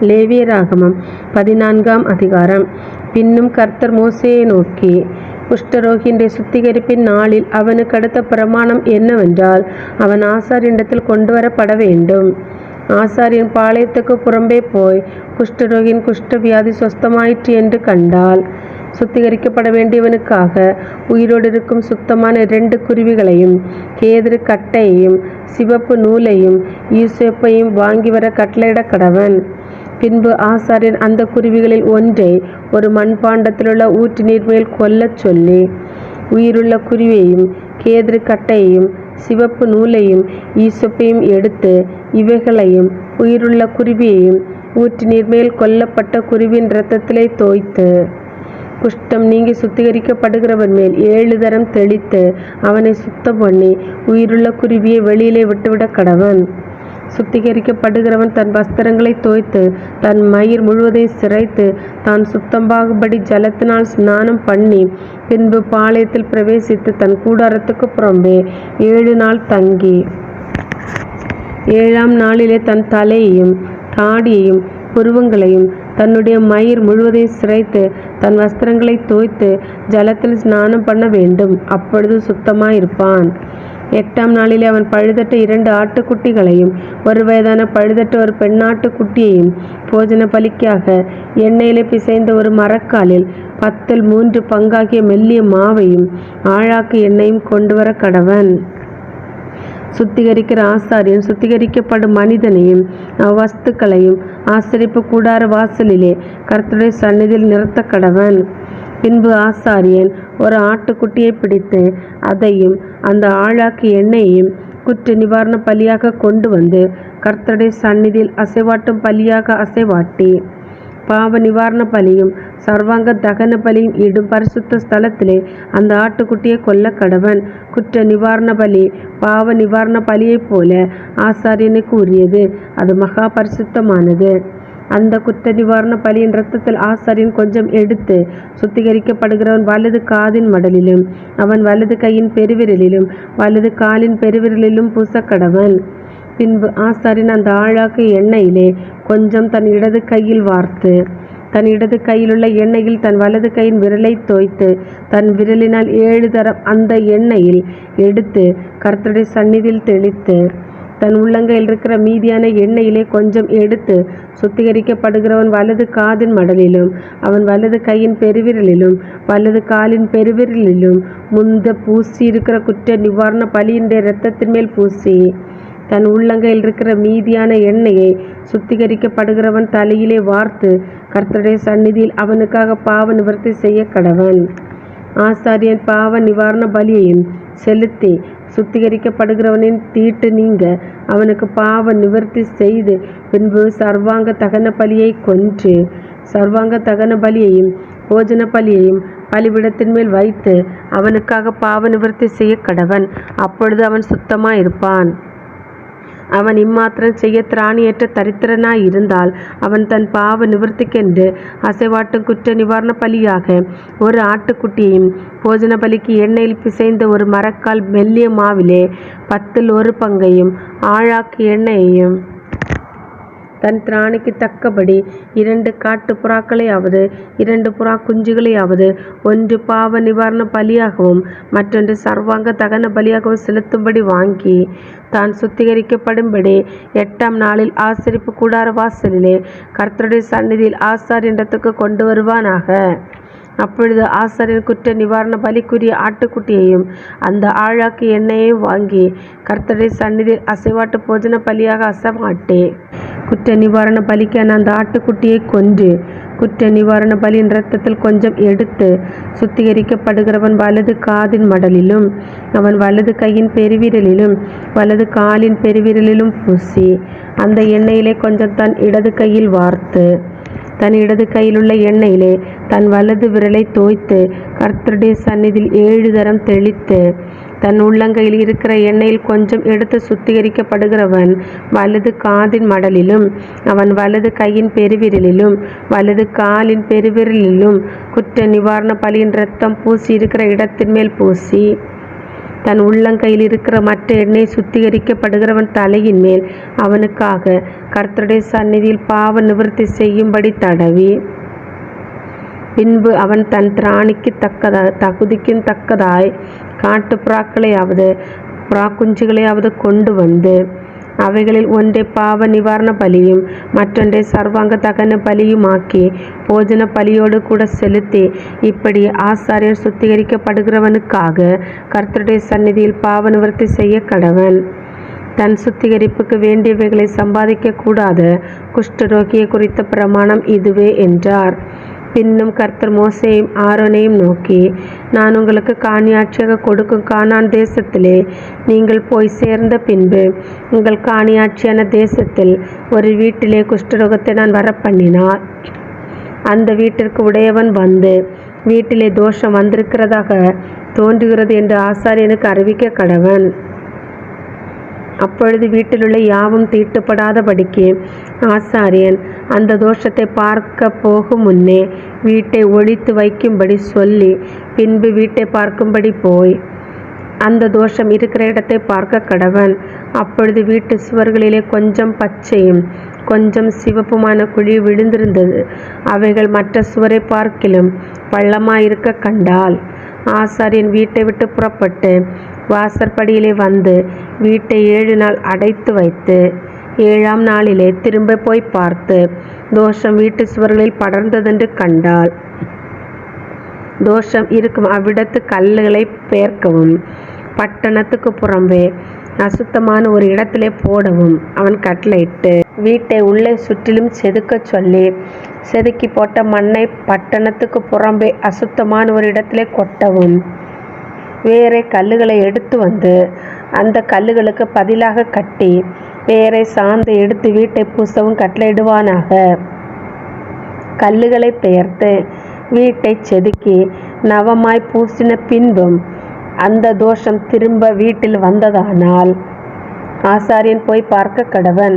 லேவியராகமம் 14ஆம் அதிகாரம். பின்னும் கர்த்தர் மோசேயை நோக்கி, குஷ்டரோகியினுடைய சுத்திகரிப்பின் நாளில் அவனுக்கு அடுத்த பிரமாணம் என்னவென்றால், அவன் ஆசாரியனிடத்தில் கொண்டு வரப்பட வேண்டும். ஆசாரியன் பாளையத்துக்கு புறம்பே போய் குஷ்டரோகியின் குஷ்ட வியாதி சொஸ்தமாயிற்று என்று கண்டால், சுத்திகரிக்கப்பட வேண்டியவனுக்காக உயிரோடு இருக்கும் சுத்தமான 2 குருவிகளையும் கேதுரு கட்டையையும் சிவப்பு நூலையும் ஈசோப்பையும் வாங்கி வர கட்டளையிட கடவன். பின்பு ஆசாரியன் அந்த குருவிகளில் ஒன்றை ஒரு மண்பாண்டத்திலுள்ள ஊற்று நீர் மேல் கொல்லச் சொல்லி, உயிருள்ள குருவியையும் கேதுரு கட்டையையும் சிவப்பு நூலையும் ஈசோப்பையும் எடுத்து இவைகளையும் உயிருள்ள குருவியையும் ஊற்று நீர் மேல் கொல்லப்பட்ட குருவின் இரத்தத்திலே தோய்த்து, குஷ்டம் நீங்கி சுத்திகரிக்கப்படுகிறவன் மேல் 7 தரம் தெளித்து அவனை சுத்தம் பண்ணி உயிருள்ள குருவியை வெளியிலே விட்டுவிட கடவன். சுத்திகரிக்கப்படுகிறவன் தன் வஸ்திரங்களை தோய்த்து தன் மயிர் முழுவதையும் சிரைத்து தான் சுத்தமாகும்படி ஜலத்தினால் ஸ்நானம் பண்ணி பின்பு பாளையத்தில் பிரவேசித்து தன் கூடாரத்துக்கு புறம்பே 7 நாள் தங்கி 7ஆம் நாளிலே தன் தலையையும் தாடியையும் புருவங்களையும் தன்னுடைய மயிர் முழுவதையும் சிரைத்து தன் வஸ்திரங்களை தோய்த்து ஜலத்தில் ஸ்நானம் பண்ண வேண்டும். அப்பொழுது சுத்தமாயிருப்பான். 8ஆம் நாளிலே அவன் பழுதட்ட 2 ஆட்டுக்குட்டிகளையும் 1 வயதான பழுதட்ட ஒரு பெண்ணாட்டுக்குட்டியையும் போஜன பலிக்காக எண்ணெயிலே பிசைந்த ஒரு மரக்காலில் 10 பங்காகிய மெல்லிய மாவையும் ஆழாக்கு எண்ணெயும் கொண்டு வர கடவன். சுத்திகரிக்கிற ஆசாரியன் சுத்திகரிக்கப்படும் மனிதனையும் அவ்வஸ்துக்களையும் ஆசரிப்பு கூடார வாசலிலே கர்த்தருடைய சந்நிதியில் நிறுத்த கடவன். பின்பு ஆசாரியன் ஒரு ஆட்டுக்குட்டியை பிடித்து அதையும் அந்த ஆழாக்கு எண்ணெயையும் குற்ற நிவாரண பலியாக கொண்டு வந்து கர்த்தருடைய சந்நிதியில் அசைவாட்டும் பலியாக அசைவாட்டி, பாவ நிவாரண பலியும் சர்வாங்க தகன பலியும் இடும் பரிசுத்த ஸ்தலத்திலே அந்த ஆட்டுக்குட்டியை கொல்ல கடவன். குற்ற நிவாரண பலி பாவ நிவாரண பலியைப் போல ஆசாரியனுக்கு உரியது, அது மகா பரிசுத்தமானது. அந்த குற்ற நிவாரண பலியின் இரத்தத்தில் ஆசாரியன் கொஞ்சம் எடுத்து சுத்திகரிக்கப்படுகிறவன் வலது காதின் மடலிலும் அவன் வலது கையின் பெருவிரலிலும் வலது காலின் பெருவிரலிலும் பூசக்கடவன். பின்பு ஆசாரியன் அந்த ஆழாக்கு எண்ணெயிலே கொஞ்சம் தன் இடது கையில் வார்த்து தன் இடது கையிலுள்ள எண்ணெயில் தன் வலது கையின் விரலை தோய்த்து தன் விரலினால் 7 தரம் அந்த எண்ணெயில் எடுத்து கர்த்தருடைய சந்நிதியில் தெளித்து, தன் உள்ளங்கையில் இருக்கிற மீதியான எண்ணெயிலே கொஞ்சம் எடுத்து சுத்திகரிக்கப்படுகிறவன் வலது காதின் மடலிலும் அவன் வலது கையின் பெருவிரலிலும் வலது காலின் பெருவிரலிலும் முந்த பூசி இருக்கிற குற்ற நிவாரண பலியின் இரத்தத்தின் மேல் பூசி, தன் உள்ளங்கையில் இருக்கிற மீதியான எண்ணெயை சுத்திகரிக்கப்படுகிறவன் தலையிலே வார்த்து கர்த்தருடைய சந்நிதியில் அவனுக்காக பாவ நிவர்த்தி செய்ய கடவன். ஆசாரியன் பாவ நிவாரண பலியையும் செலுத்தி சுத்திகரிக்கப்படுகிறவனின் தீட்டு நீங்க அவனுக்கு பாவ நிவர்த்தி செய்து பின்பு சர்வாங்க தகன பலியை கொன்று சர்வாங்க தகன பலியையும் போஜன பலியையும் பலிபீடத்தின் மேல் வைத்து அவனுக்காக பாவ நிவர்த்தி செய்ய கடவன். அப்பொழுது அவன் சுத்தமாயிருப்பான். அவன் இம்மாத்திரம் செய்ய திராணியற்ற தரித்திரனாய் இருந்தால் அவன் தன் பாவ நிவர்த்திக்கென்று அசைவாட்டும் குற்ற நிவாரண பலியாக ஒரு ஆட்டுக்குட்டியையும் போஜன பலிக்கு எண்ணெயில் பிசைந்த ஒரு மரக்கால் மெல்லிய மாவிலே 10 பங்கையும் ஆழாக்கு எண்ணெயையும் தன் திராணிக்கு தக்கபடி 2 காட்டு புறாக்களையாவது 2 புறா குஞ்சுகளையாவது ஒன்று பாவ நிவாரண பலியாகவும் மற்றொன்று சர்வாங்க தகன பலியாகவும் செலுத்தும்படி வாங்கி தான் சுத்திகரிக்கப்படும்படி 8ஆம் நாளில் ஆசரிப்பு கூடார வாசலிலே கர்த்தருடைய சந்நிதியில் ஆசாரியனிடத்துக்கு கொண்டு வருவானாக. அப்பொழுது ஆசாரியன் குற்ற நிவாரண பலிக்குரிய ஆட்டுக்குட்டியையும் அந்த ஆழாக்கு எண்ணெயையும் வாங்கி கர்த்தருடைய சந்நிதியில் அசைவாட்டு போஜன பலியாக அசைவாட்டி, குற்ற நிவாரண பலிக்கான அந்த ஆட்டுக்குட்டியை கொன்று குற்ற நிவாரண பலியின் இரத்தத்தில் கொஞ்சம் எடுத்து சுத்திகரிக்கப்படுகிறவன் வலது காதின் மடலிலும் அவன் வலது கையின் பெருவிரலிலும் வலது காலின் பெருவிரலிலும் பூசி அந்த எண்ணெயிலே கொஞ்சம் தன் இடது கையில் வார்த்து தன் இடது கையிலுள்ள எண்ணெயிலே தன் வலது விரலை தோய்த்து கர்த்தருடைய சந்நிதியில் 7 தரம் தெளித்து தன் உள்ளங்கையில் இருக்கிற எண்ணெயில் கொஞ்சம் எடுத்து சுத்திகரிக்கப்படுகிறவன் வலது காதின் மடலிலும் அவன் வலது கையின் பெருவிரலிலும் வலது காலின் பெருவிரலிலும் குற்ற நிவாரண பலியின் இரத்தம் பூசி இருக்கிற இடத்தின் மேல் பூசி தன் உள்ளங்கையில் இருக்கிற மற்ற எண்ணெய் சுத்திகரிக்கப்படுகிறவன் தலையின் மேல் அவனுக்காக கர்த்தருடைய சந்நிதியில் பாவ நிவர்த்தி செய்யும்படி தடவி, பின்பு அவன் தன் திராணிக்கு தகுதிக்கும் தக்கதாய் காட்டு புறாக்களையாவது புறாக்குஞ்சுகளையாவது கொண்டு வந்து அவைகளில் ஒன்றை பாவ நிவாரண பலியும் மற்றொன்றை சர்வாங்க தகன பலியுமாக்கி போஜன பலியோடு கூட செலுத்தி, இப்படி ஆசாரியர் சுத்திகரிக்கப்படுகிறவனுக்காக கர்த்தருடைய சந்நிதியில் பாவ நிவர்த்தி செய்ய கடவன். தன் சுத்திகரிப்புக்கு வேண்டியவைகளை சம்பாதிக்க கூடாத குஷ்டரோகியை குறித்த பிரமாணம் இதுவே என்றார். பின்னும் கர்த்தர் மோசேயும் ஆரோனையும் நோக்கி, நான் உங்களுக்கு காணியாட்சியாக கொடுக்கும் கானான் தேசத்திலே நீங்கள் போய் சேர்ந்த பின்பு உங்கள் காணியாட்சியான தேசத்தில் ஒரு வீட்டிலே குஷ்டரோகத்தை நான் வரப்பண்ணினார். அந்த வீட்டிற்கு உடையவன் வந்து வீட்டிலே தோஷம் வந்திருக்கிறதாக தோன்றுகிறது என்று ஆசாரியனுக்கு அறிவிக்க கடவன். அப்பொழுது வீட்டிலுள்ள யாவும் தீட்டுப்படாதபடிக்கு ஆசாரியன் அந்த தோஷத்தை பார்க்க போகும் முன்னே வீட்டை ஒழித்து வைக்கும்படி சொல்லி, பின்பு வீட்டை பார்க்கும்படி போய் அந்த தோஷம் இருக்கிற இடத்தை பார்க்க கடவன். அப்பொழுது வீட்டு சுவர்களிலே கொஞ்சம் பச்சையும் கொஞ்சம் சிவப்புமான குழி விழுந்திருந்தது. அவைகள் மற்ற சுவரை பார்க்கிலும் பள்ளமாயிருக்க கண்டால், ஆசாரியன் வீட்டை விட்டு புறப்பட்டு வாசற்படியிலே வந்து வீட்டை 7 நாள் அடைத்து வைத்து 7ஆம் நாளிலே திரும்ப போய் பார்த்து தோஷம் வீட்டு சுவர்களில் படர்ந்ததென்று கண்டால், தோஷம் இருக்கும் அவ்விடத்து கல்லுகளை பெயர்க்கவும் பட்டணத்துக்கு புறம்பே அசுத்தமான ஒரு இடத்திலே போடவும் அவன் கட்டளையிட்டு, வீட்டை உள்ளே சுற்றிலும் செதுக்க சொல்லி, செதுக்கி போட்ட மண்ணை பட்டணத்துக்கு புறம்பே அசுத்தமான ஒரு இடத்திலே கொட்டவும், வேறே கல்லுகளை எடுத்து வந்து அந்த கல்லுகளுக்கு பதிலாக கட்டி வேறே சாந்து எடுத்து வீட்டை பூசவும் கட்டளையிடுவானாக. கல்லுகளை பெயர்த்து வீட்டை செதுக்கி நவமாய் பூசின பின்பும் அந்த தோஷம் திரும்ப வீட்டில் வந்ததானால் ஆசாரியன் போய் பார்க்க கடவன்.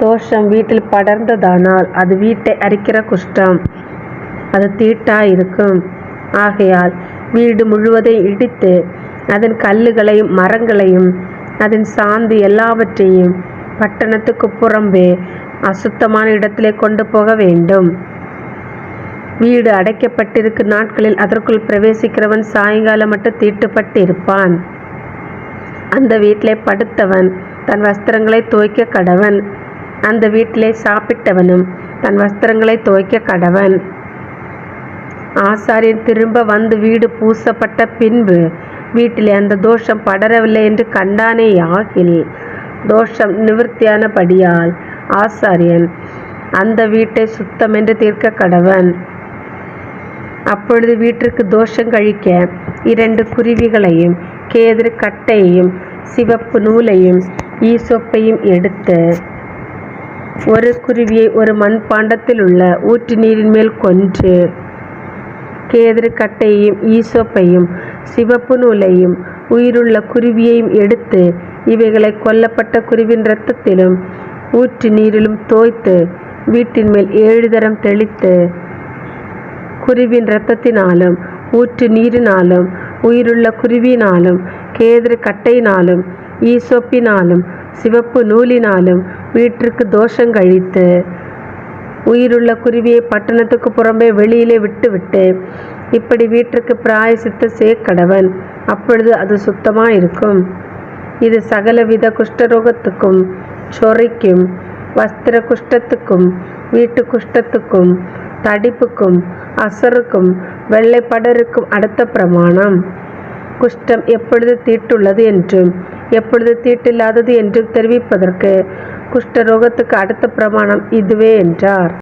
தோஷம் வீட்டில் படர்ந்ததானால் அது வீட்டை அரிக்கிற குஷ்டம், அது தீட்டாயிருக்கும். ஆகையால் வீடு முழுவதையும் இடித்து அதன் கல்லுகளையும் மரங்களையும் அதன் சாந்து எல்லாவற்றையும் பட்டணத்துக்கு புறம்பே அசுத்தமான இடத்திலே கொண்டு போக வேண்டும். வீடு அடைக்கப்பட்டிருக்கும் நாட்களில் அதற்குள் பிரவேசிக்கிறவன் சாயங்காலம் மட்டும் தீட்டுப்பட்டு இருப்பான். அந்த வீட்டிலே படுத்தவன் தன் வஸ்திரங்களை துவைக்க கடவன். அந்த வீட்டிலே சாப்பிட்டவனும் தன் வஸ்திரங்களை துவைக்க கடவன். ஆசாரியன் திரும்ப வந்து வீடு பூசப்பட்ட பின்பு வீட்டிலே அந்த தோஷம் படரவில்லை என்று கண்டானேயாகில், தோஷம் நிவர்த்தியானபடியால் ஆசாரியன் அந்த வீட்டை சுத்தம் என்று தீர்க்க கடவன். அப்பொழுது வீட்டிற்கு தோஷம் கழிக்க 2 குருவிகளையும் கேதுரு கட்டையையும் சிவப்பு நூலையும் ஈசோப்பையும் எடுத்து ஒரு குருவியை ஒரு மண்பாண்டத்தில் உள்ள ஊற்று நீரின் மேல் கொன்று, கேதுரு கட்டையையும் ஈசோப்பையும் சிவப்பு நூலையும் உயிருள்ள குருவியையும் எடுத்து இவைகளை கொல்லப்பட்ட குருவின் இரத்தத்திலும் ஊற்று நீரிலும் தோய்த்து வீட்டின் மேல் 7 தரம் தெளித்து, குருவின் இரத்தத்தினாலும் ஊற்று நீரினாலும் உயிருள்ள குருவியினாலும் கேதுரு கட்டையினாலும் ஈசோப்பினாலும் சிவப்பு நூலினாலும் வீட்டிற்கு தோஷம் கழித்து, உயிருள்ள குருவியை பட்டணத்துக்கு புறம்பே வெளியிலே விட்டுவிட்டு இப்படி வீட்டிற்கு பிராயசித்த சேக்கடவன். அப்பொழுது அது சுத்தமாயிருக்கும். இது சகலவித குஷ்டரோகத்துக்கும் சொறிக்கும் வஸ்திர குஷ்டத்துக்கும் வீட்டு குஷ்டத்துக்கும் தடிப்புக்கும் அசருக்கும் வெள்ளைப்படருக்கும் அடுத்த பிரமாணம். குஷ்டம் எப்பொழுது தீட்டுள்ளது என்றும் எப்பொழுது தீட்டில்லாதது என்றும் தெரிவிப்பதற்கு குஷ்டரோகத்துக்கு அடுத்த பிரமாணம் இதுவே என்றார்.